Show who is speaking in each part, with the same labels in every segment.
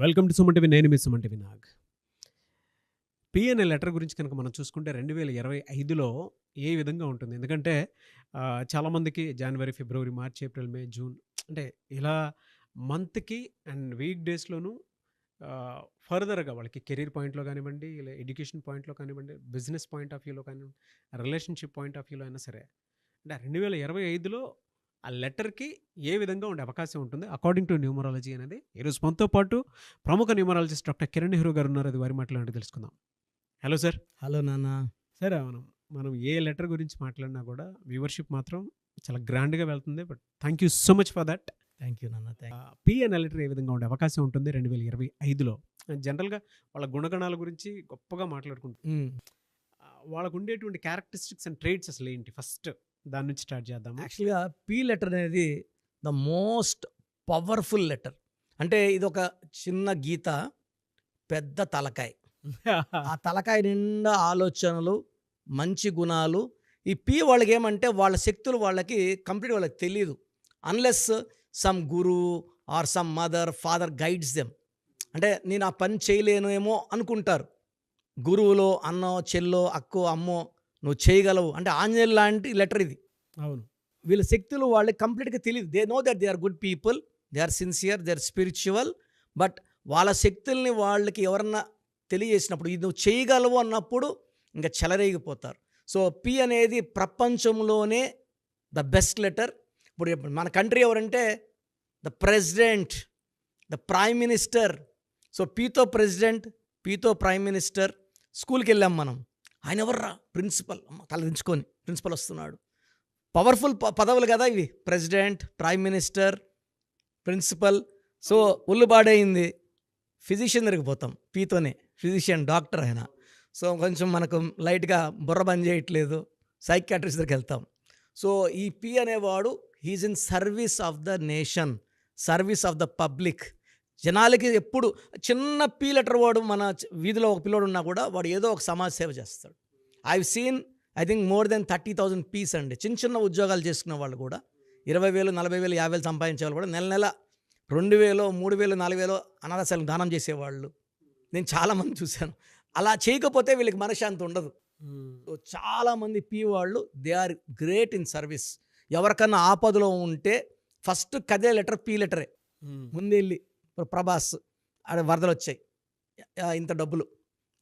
Speaker 1: Welcome to Suman TV. నేను మీ Suman TV Nag. PNL letter గురించి కనుక మనం చూసుకుంటే 2025లో ఏ విధంగా ఉంటుంది? ఎందుకంటే చాలామందికి జనవరి, ఫిబ్రవరి, మార్చ్, ఏప్రిల్, మే, జూన్ అంటే ఇలా మంత్‌కి అండ్ వీక్ డేస్‌లోనూ ఫర్దర్‌గా వాళ్ళకి కెరీర్ పాయింట్‌లో కానివ్వండి, ఇలా ఎడ్యుకేషన్ పాయింట్‌లో కానివ్వండి, బిజినెస్ పాయింట్ ఆఫ్ వ్యూలో కానివ్వండి, రిలేషన్‌షిప్ పాయింట్ ఆఫ్ వ్యూలో అయినా సరే, అంటే 2025లో ఆ లెటర్‌కి ఏ విధంగా ఉండే అవకాశం ఉంటుంది అకార్డింగ్ టు న్యూమరాలజీ అనేది ఈరోజు మనతో పాటు ప్రముఖ న్యూమరాలజిస్ట్ డాక్టర్ కిరణ్ నెహ్రూ గారు ఉన్నారు. అది వారి మాటలు తెలుసుకుందాం. Hello sir.
Speaker 2: హలో నాన్న.
Speaker 1: సరే, మనం ఏ లెటర్ గురించి మాట్లాడినా కూడా వ్యూవర్షిప్ మాత్రం చాలా గ్రాండ్గా వెళ్తుంది. But thank you so much for that.
Speaker 2: Thank you నాన్న.
Speaker 1: పిఎన్ఎల్ లెటర్ ఏ విధంగా ఉండే అవకాశం ఉంటుంది 2025లో? జనరల్గా వాళ్ళ గుణగణాల గురించి గొప్పగా మాట్లాడుకుంటాం. వాళ్ళకు ఉండేటువంటి క్యారెక్టరిస్టిక్స్ అండ్ ట్రేట్స్ అసలు ఏంటి? ఫస్ట్ దాని నుంచి స్టార్ట్ చేద్దాం.
Speaker 2: యాక్చువల్గా పి లెటర్ అనేది ద మోస్ట్ పవర్ఫుల్ లెటర్. అంటే ఇది ఒక చిన్న గీత, పెద్ద తలకాయ. ఆ తలకాయ నిండా ఆలోచనలు, మంచి గుణాలు. ఈ పి వాళ్ళకి ఏమంటే వాళ్ళ శక్తులు వాళ్ళకి కంప్లీట్ వాళ్ళకి తెలియదు unless some guru or some mother father guides them. అంటే నేను ఆ పని చేయలేను ఏమో అనుకుంటారు. గురువులో అన్నో చెల్లో అక్కో అమ్మో నువ్వు చేయగలవు అంటే ఆంజనేయులు లాంటి లెటర్ ఇది.
Speaker 1: అవును.
Speaker 2: వీళ్ళ శక్తులు వాళ్ళకి కంప్లీట్గా తెలియదు. They know that they are good people, they are sincere, they are spiritual. But వాళ్ళ శక్తుల్ని వాళ్ళకి ఎవరన్నా తెలియజేసినప్పుడు ఇది నువ్వు చేయగలవు అన్నప్పుడు ఇంకా చెలరేగిపోతారు. సో పి అనేది ప్రపంచంలోనే ద బెస్ట్ లెటర్. ఇప్పుడు మన కంట్రీ ఎవరంటే the president, the prime minister. So పీతో ప్రెసిడెంట్, పీతో ప్రైమ్ మినిస్టర్. స్కూల్కి వెళ్ళాం మనం, ఆయన ఎవర్రా? ప్రిన్సిపల్. తలదించుకొని ప్రిన్సిపల్ వస్తున్నాడు. పవర్ఫుల్ పదవులు కదా ఇవి, president, prime minister, principal. So ఒళ్ళు బాడైంది, ఫిజిషియన్ దగ్గరికి పోతాం పీతోనే. ఫిజిషియన్, డాక్టర్ ఆయన. సో కొంచెం మనకు లైట్గా బుర్ర పని చేయట్లేదు, సైకియాట్రిస్ట్ దగ్గరికి వెళ్తాం. సో ఈ పి అనేవాడు he's in service of the nation, service of the public. జనాలకి ఎప్పుడు చిన్న పి లెటర్ వాడు, మన వీధిలో ఒక పిల్లోడు ఉన్నా కూడా వాడు ఏదో ఒక సమాజ సేవ చేస్తాడు. I've seen I think more than 30,000 piece అండి. చిన్న చిన్న ఉద్యోగాలు చేసుకునే వాళ్ళు కూడా 20,000, 40,000, 50,000 సంపాదించే వాళ్ళు కూడా నెల నెల 2,000, 3,000, 4,000 అనాథాశ్రమాలకు దానం చేసేవాళ్ళు నేను చాలామంది చూశాను. అలా చేయకపోతే వీళ్ళకి మనశ్శాంతి ఉండదు. సో చాలామంది పి వాళ్ళు they are great in service. ఎవరికన్నా ఆపదలో ఉంటే ఫస్ట్ కదే లెటర్ పి లెటరే. ముందెళ్ళి ప్రభాస్ వరదలు వచ్చాయి, ఇంత డబ్బులు,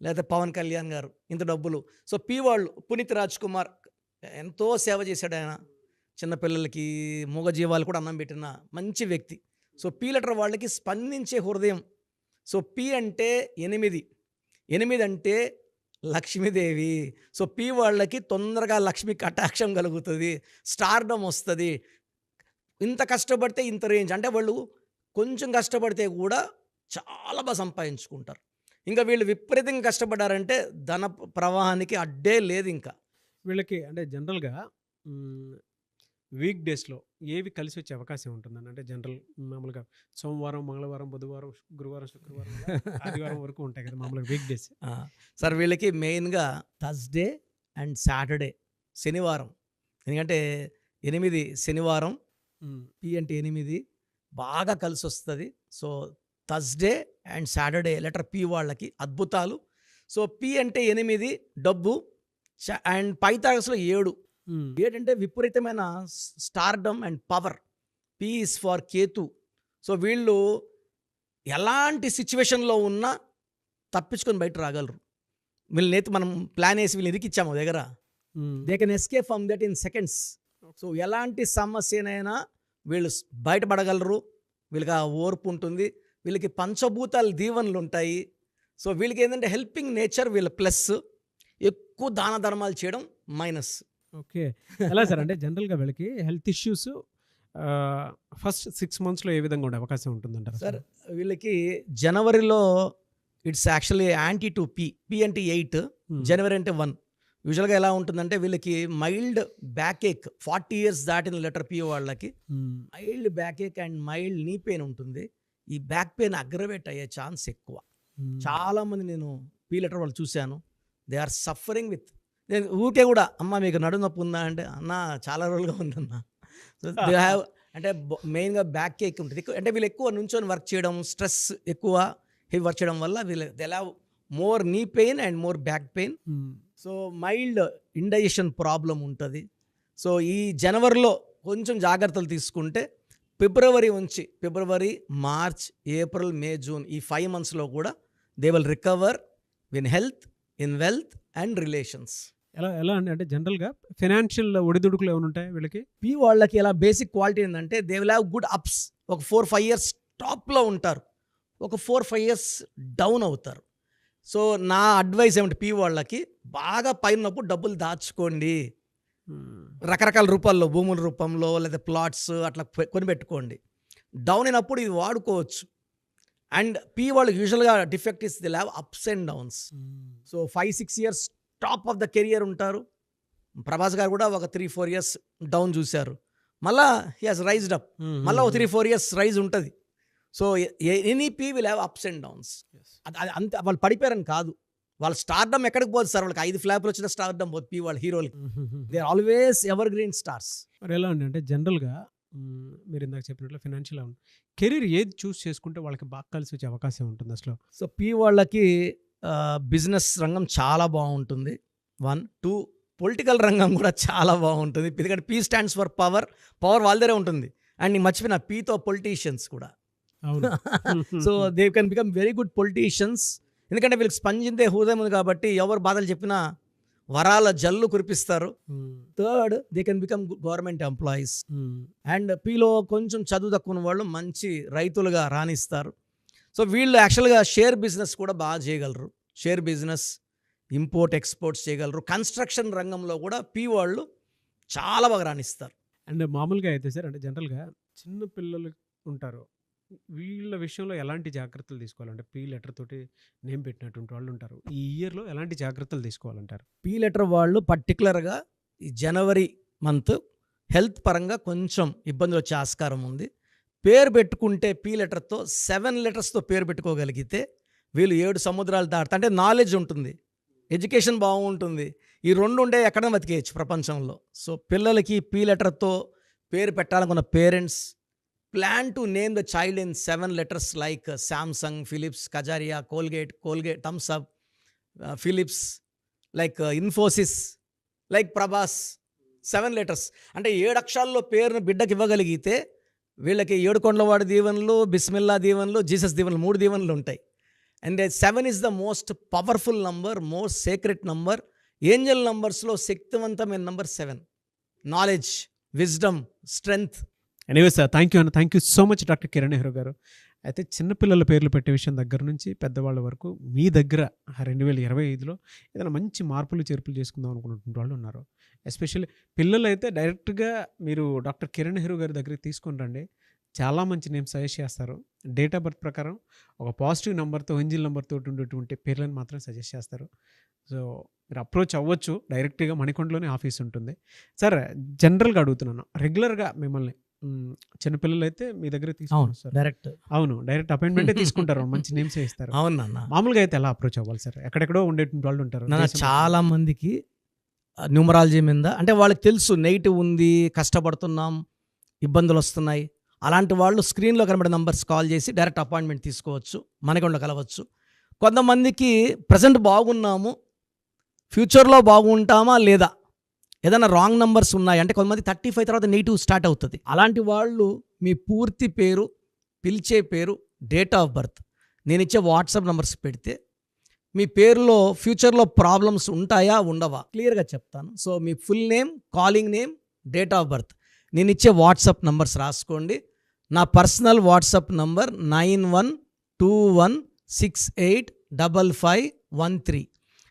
Speaker 2: లేదా పవన్ కళ్యాణ్ గారు ఇంత డబ్బులు. సో పి వాళ్ళు, పునీత్ రాజ్ కుమార్ ఎంతో సేవ చేశాడు ఆయన. చిన్నపిల్లలకి, మూగజీవాలు కూడా అన్నం పెట్టిన మంచి వ్యక్తి. సో పి లెటర్ వాళ్ళకి స్పందించే హృదయం. సో పి అంటే 8, 8 అంటే లక్ష్మీదేవి. సో పి వాళ్ళకి తొందరగా లక్ష్మి కటాక్షం కలుగుతుంది, స్టార్డమ్ వస్తుంది. ఇంత కష్టపడితే ఇంత రేంజ్, అంటే వాళ్ళు కొంచెం కష్టపడితే కూడా చాలా బాగా సంపాదించుకుంటారు. ఇంకా వీళ్ళు విపరీతంగా కష్టపడ్డారంటే ధన ప్రవాహానికి అడ్డే లేదు ఇంకా
Speaker 1: వీళ్ళకి. అంటే జనరల్గా వీక్ డేస్లో ఏవి కలిసి వచ్చే అవకాశం ఉంటుందని? అంటే జనరల్ మామూలుగా సోమవారం, మంగళవారం, బుధవారం, గురువారం, శుక్రవారం, ఆదివారం వరకు ఉంటాయి కదా మామూలుగా వీక్ డేస్.
Speaker 2: సార్ వీళ్ళకి మెయిన్గా థర్స్డే అండ్ సాటర్డే, శనివారం. ఎందుకంటే 8 శనివారం, పి అంటే 8 బాగా కలిసి వస్తుంది. So Thursday and Saturday letter P వాళ్ళకి అద్భుతాలు. సో పి అంటే 8 డబ్బు, అండ్ పైథాగరస్లో 7 అంటే విపరీతమైన stardom and power. P is for Ketu. So వీళ్ళు ఎలాంటి సిచ్యువేషన్లో ఉన్నా తప్పించుకొని బయట రాగలరు. వీళ్ళనైతే మనం ప్లాన్ వేసి వీళ్ళని ఇరికిచ్చాము దగ్గర, they can escape from that in seconds. So ఎలాంటి సమస్యనైనా వీళ్ళు బయటపడగలరు. వీళ్ళకి ఆ ఓర్పు ఉంటుంది. వీళ్ళకి పంచభూతాల దీవెనలు ఉంటాయి. సో వీళ్ళకి ఏంటంటే హెల్పింగ్ నేచర్ వీళ్ళ ప్లస్, ఎక్కువ దాన ధర్మాలు చేయడం మైనస్.
Speaker 1: ఓకే, ఎలా సార్? అంటే జనరల్గా వీళ్ళకి హెల్త్ ఇష్యూస్ ఫస్ట్ 6 monthsలో ఏ విధంగా ఉండే అవకాశం ఉంటుందంటారు
Speaker 2: సార్? వీళ్ళకి జనవరిలో it's actually anti to P. P అంటే 8, జనవరి అంటే 1. యూజువల్గా ఎలా ఉంటుందంటే వీళ్ళకి మైల్డ్ బ్యాక్ ఏక్, 40 years దాటిన లెటర్ పి వాళ్ళకి mild back ache and mild knee pain ఉంటుంది. ఈ బ్యాక్ పెయిన్ అగ్రవేట్ అయ్యే ఛాన్స్ ఎక్కువ. చాలామంది నేను పి లెటర్ వాళ్ళు చూశాను, దే ఆర్ సఫరింగ్ విత్. నేను ఊరికే కూడా అమ్మ మీకు నడుము నొప్పి ఉందా అంటే అన్న చాలా రోజులుగా ఉందన్న. సో దే హ్యావ్ అంటే మెయిన్గా బ్యాక్ ఏక్ ఉంటుంది. అంటే వీళ్ళు ఎక్కువ నుంచొని వర్క్ చేయడం, స్ట్రెస్ ఎక్కువ, హెవీ వర్క్ చేయడం వల్ల they have more knee pain and more back pain. So mild indigestion problem ఉంటుంది. సో ఈ జనవరిలో కొంచెం జాగ్రత్తలు తీసుకుంటే ఫిబ్రవరి, మార్చ్, ఏప్రిల్, మే, జూన్ ఈ 5 monthsలో కూడా they will recover in health, in wealth and relations.
Speaker 1: ఎలా అండి? అంటే జనరల్గా ఫైనాన్షియల్ ఒడిదుడుకులు ఏమైనా ఉంటాయి వీళ్ళకి?
Speaker 2: వాళ్ళకి ఎలా బేసిక్ క్వాలిటీ ఏంటంటే they will have good ups. ఒక 4-5 years టాప్లో ఉంటారు, ఒక 4-5 years డౌన్ అవుతారు. సో నా అడ్వైస్ ఏమంటే వాళ్ళకి బాగా పైనప్పుడు డబ్బులు దాచుకోండి, రకరకాల రూపాల్లో, భూముల రూపంలో లేదా ప్లాట్స్ అట్లా కొని పెట్టుకోండి. డౌన్ అయినప్పుడు ఇది వాడుకోవచ్చు. అండ్ వాళ్ళు యూజువల్గా defect is the have ups and downs. So 5-6 years top of the career ఉంటారు. ప్రభాస్ గారు కూడా ఒక 3-4 years డౌన్ చూశారు, మళ్ళా హీ హాజ్ రైజ్డ్ అప్, మళ్ళీ ఒక 3-4 years రైజ్ ఉంటుంది. So any will have ups and downs. అది అంతే, వాళ్ళు పడిపోయారని కాదు, వాళ్ళ స్టార్డమ్ ఎక్కడికి పోదు సార్, వాళ్ళకి 5 ఫ్లాప్లు వచ్చిన స్టార్డమ్ పోదు వాళ్ళ హీరోలకి. They are always evergreen stars.
Speaker 1: మరి ఎలా అండి? అంటే జనరల్గా మీరు ఇందాక చెప్పినట్లు ఫైనాన్షియల్ కెరీర్ ఏది చూస్ చేసుకుంటే వాళ్ళకి బాగా కలిసి వచ్చే అవకాశం ఉంటుంది అసలు?
Speaker 2: సో వాళ్ళకి బిజినెస్ రంగం చాలా బాగుంటుంది. 1, 2 పొలిటికల్ రంగం కూడా చాలా బాగుంటుంది. ఎందుకంటే స్టాండ్స్ ఫర్ పవర్ వాళ్ళదే ఉంటుంది. అండ్ నేను మర్చిపోయిన పీతో పొలిటీషియన్స్ కూడా. So they can become very good politicians. ఎందుకంటే వీళ్ళకి స్పంజిందే హృదయం ఉంది కాబట్టి ఎవరు బాధలు చెప్పినా వరాల జల్లు కురిపిస్తారు. Third, they can become government employees. And లో కొంచెం చదువు తక్కువ వాళ్ళు మంచి రైతులుగా రాణిస్తారు. సో వీళ్ళు యాక్చువల్గా షేర్ బిజినెస్ కూడా బాగా చేయగలరు. షేర్ బిజినెస్, ఇంపోర్ట్ ఎక్స్పోర్ట్స్ చేయగలరు. కన్స్ట్రక్షన్ రంగంలో కూడా వాళ్ళు చాలా బాగా రాణిస్తారు.
Speaker 1: అండ్ మామూలుగా అయితే సార్, అంటే జనరల్గా చిన్న పిల్లలు ఉంటారు, వీళ్ళ విషయంలో ఎలాంటి జాగ్రత్తలు తీసుకోవాలంటే లెటర్ తోటి నేమ్ పెట్టినటువంటి వాళ్ళు ఉంటారు, ఈ ఇయర్లో ఎలాంటి జాగ్రత్తలు తీసుకోవాలంటారు?
Speaker 2: లెటర్ వాళ్ళు పర్టికులర్గా ఈ జనవరి మంత్ హెల్త్ పరంగా కొంచెం ఇబ్బందులు వచ్చే ఆస్కారం ఉంది. పేరు పెట్టుకుంటే లెటర్తో 7 letersతో పేరు పెట్టుకోగలిగితే వీళ్ళు 7 సముద్రాలు దాటుతా. అంటే నాలెడ్జ్ ఉంటుంది, ఎడ్యుకేషన్ బాగుంటుంది, ఈ 2 ఉండే ఎక్కడ బతికేయచ్చు ప్రపంచంలో. సో పిల్లలకి లెటర్తో పేరు పెట్టాలనుకున్న parents plan to name the child in 7 letters like Samsung, Philips, Kajaria, Colgate, Thums Up, Philips, like Infosys, like Prabhas. 7 letters అంటే 7 అక్షరాల్లో పేరును బిడ్డకి ఇవ్వగలిగితే వీళ్ళకి 7 కొండలవాడి దీవెనలు, బిస్మిల్లా దీవెనలు, జీసస్ దీవెనలు, 3 దీవెనలు ఉంటాయి. And 7 is the most powerful number, most sacred number. Angel నంబర్స్లో శక్తివంతమైన number 7. Knowledge, wisdom, strength.
Speaker 1: Anyway sir, thank you so much doctor Kiran Nehru garu. అయితే చిన్నపిల్లల పేర్లు పెట్టే విషయం దగ్గర నుంచి పెద్దవాళ్ళ వరకు మీ దగ్గర 2025లో ఏదైనా మంచి మార్పులు చేర్పులు చేసుకుందాం అనుకున్నటువంటి వాళ్ళు ఉన్నారు. ఎస్పెషల్లీ పిల్లలు అయితే డైరెక్ట్గా మీరు డాక్టర్ కిరణ్ నెహ్రూ గారి దగ్గరికి తీసుకొని రండి, చాలా మంచి నేమ్ సజెస్ట్ చేస్తారు. డేట్ ఆఫ్ బర్త్ ప్రకారం ఒక పాజిటివ్ నెంబర్తో, ఏంజిల్ నెంబర్తో ఉండేటువంటి పేర్లను మాత్రం సజెస్ట్ చేస్తారు. సో మీరు అప్రోచ్ అవ్వచ్చు, డైరెక్ట్గా మణికొండలోనే ఆఫీస్ ఉంటుంది. సార్ జనరల్గా అడుగుతున్నాను, రెగ్యులర్గా మిమ్మల్ని చిన్నపిల్లలు అయితే మీ దగ్గర తీసుకుంటారు డైరెక్ట్ అపాయింట్మెంటే తీసుకుంటారు, మంచి నేమ్స్ ఇస్తారు.
Speaker 2: అవునన్నా.
Speaker 1: మామూలుగా అయితే ఎలా అప్రోచ్ అవ్వాలి సార్? ఎక్కడెక్కడో ఉండేటువంటి వాళ్ళు ఉంటారు.
Speaker 2: చాలా మందికి న్యూమరాలజీ మీద అంటే వాళ్ళకి తెలుసు నెగిటివ్ ఉంది, కష్టపడుతున్నాం, ఇబ్బందులు వస్తున్నాయి. అలాంటి వాళ్ళు స్క్రీన్లో కనబడే నంబర్స్ కాల్ చేసి డైరెక్ట్ అపాయింట్మెంట్ తీసుకోవచ్చు, మనకొండ కలవచ్చు. కొంతమందికి ప్రజెంట్ బాగున్నాము, ఫ్యూచర్లో బాగుంటామా లేదా, ఏదైనా రాంగ్ నంబర్స్ ఉన్నాయి అంటే కొంతమంది 35 తర్వాత నెగిటివ్ స్టార్ట్ అవుతుంది. అలాంటి వాళ్ళు మీ పూర్తి పేరు, పిలిచే పేరు, డేట్ ఆఫ్ బర్త్, నేను ఇచ్చే వాట్సాప్ నంబర్స్ పెడితే మీ పేరులో ఫ్యూచర్లో ప్రాబ్లమ్స్ ఉంటాయా ఉండవా క్లియర్గా చెప్తాను. So me full name, calling name, date of birth, నేను ఇచ్చే వాట్సాప్ నంబర్స్ రాసుకోండి. నా personal WhatsApp number 9121685513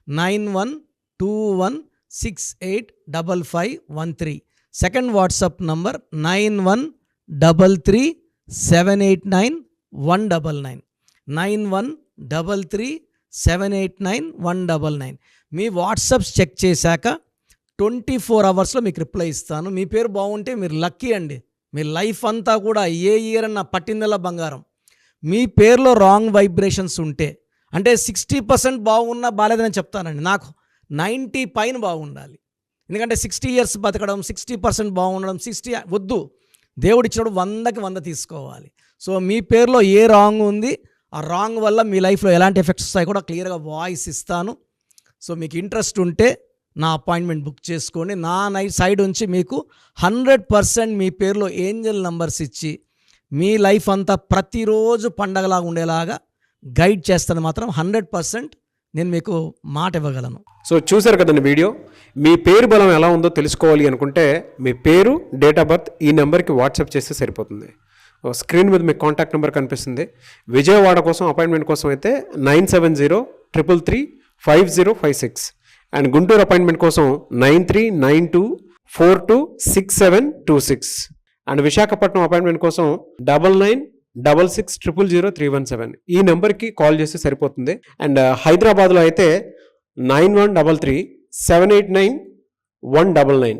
Speaker 2: 9121685513. Second WhatsApp number 9133789199 9133789199. మీ వాట్సాప్స్ చెక్ చేశాక 24 అవర్స్లో మీకు రిప్లై ఇస్తాను. మీ పేరు బాగుంటే మీరు లక్కీ అండి, మీ లైఫ్ అంతా కూడా ఏ ఇయర్ అన్న పట్టిందల బంగారం. మీ పేరులో రాంగ్ వైబ్రేషన్స్ ఉంటే అంటే 60% బాగున్నా బాలేదని చెప్తానండి, నాకు 90 పైన బాగుండాలి. ఎందుకంటే 60 years బతకడం, 60% బాగుండడం, 60 వద్దు. దేవుడిచ్చినప్పుడు 100కి 100 తీసుకోవాలి. సో మీ పేరులో ఏ రాంగ్ ఉంది ఆ రాంగ్ వల్ల మీ లైఫ్లో ఎలాంటి ఎఫెక్ట్స్ వస్తాయి కూడా క్లియర్గా వాయిస్ ఇస్తాను. సో మీకు ఇంట్రెస్ట్ ఉంటే నా అపాయింట్మెంట్ బుక్ చేసుకోండి. నా సైడ్ నుంచి మీకు 100% మీ పేరులో ఏంజల్ నంబర్స్ ఇచ్చి మీ లైఫ్ అంతా ప్రతిరోజు పండగలాగా ఉండేలాగా గైడ్ చేస్తాను. మాత్రం 100% నేను మీకు మాట ఇవ్వగలను.
Speaker 1: సో చూశారు కదండి వీడియో. మీ పేరు బలం ఎలా ఉందో తెలుసుకోవాలి అనుకుంటే మీ పేరు, డేట్ ఆఫ్ బర్త్ ఈ నెంబర్కి వాట్సాప్ చేస్తే సరిపోతుంది. స్క్రీన్ మీద మీకు కాంటాక్ట్ నెంబర్ కనిపిస్తుంది. విజయవాడ కోసం అపాయింట్మెంట్ కోసం అయితే 9703335056 అండ్ గుంటూరు అపాయింట్మెంట్ కోసం 9392426726 అండ్ విశాఖపట్నం అపాయింట్మెంట్ కోసం 9966000317 ఈ నెంబర్కి కాల్ చేస్తే సరిపోతుంది. అండ్ హైదరాబాద్లో అయితే 9133789199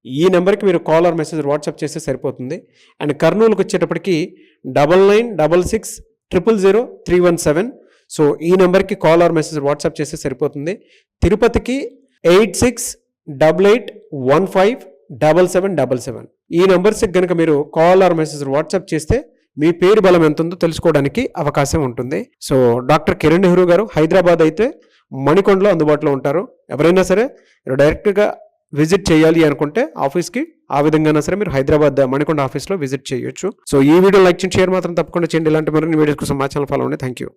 Speaker 1: ఈ నెంబర్కి మీరు కాల్ ఆర్ మెసేజ్ వాట్సాప్ చేస్తే సరిపోతుంది. అండ్ కర్నూలుకి వచ్చేటప్పటికి 9966000317 సో ఈ నెంబర్కి కాల్ ఆర్ మెసేజ్ వాట్సాప్ చేస్తే సరిపోతుంది. తిరుపతికి 8688157777 ఈ నెంబర్స్కి కనుక మీరు కాల్ ఆర్ మెసేజ్ వాట్సాప్ చేస్తే మీ పేరు బలం ఎంత ఉందో తెలుసుకోవడానికి అవకాశం ఉంటుంది. సో డాక్టర్ కిరణ్ నెహ్రూ గారు హైదరాబాద్ అయితే మణికొండలో అందుబాటులో ఉంటారు. ఎవరైనా సరే మీరు డైరెక్ట్గా విజిట్ చేయాలి అనుకుంటే ఆఫీస్కి ఆ విధంగా సరే మీరు హైదరాబాద్ మణికొండ ఆఫీస్లో విజిట్ చేయొచ్చు. సో ఈ వీడియో లైక్ చేయండి, షేర్ మాత్రం తప్పకుండా చేయండి. ఇలాంటి మరిన్ని వీడియోస్ కోసం మా ఛానల్ ఫాలో అవ్వండి. Thank you.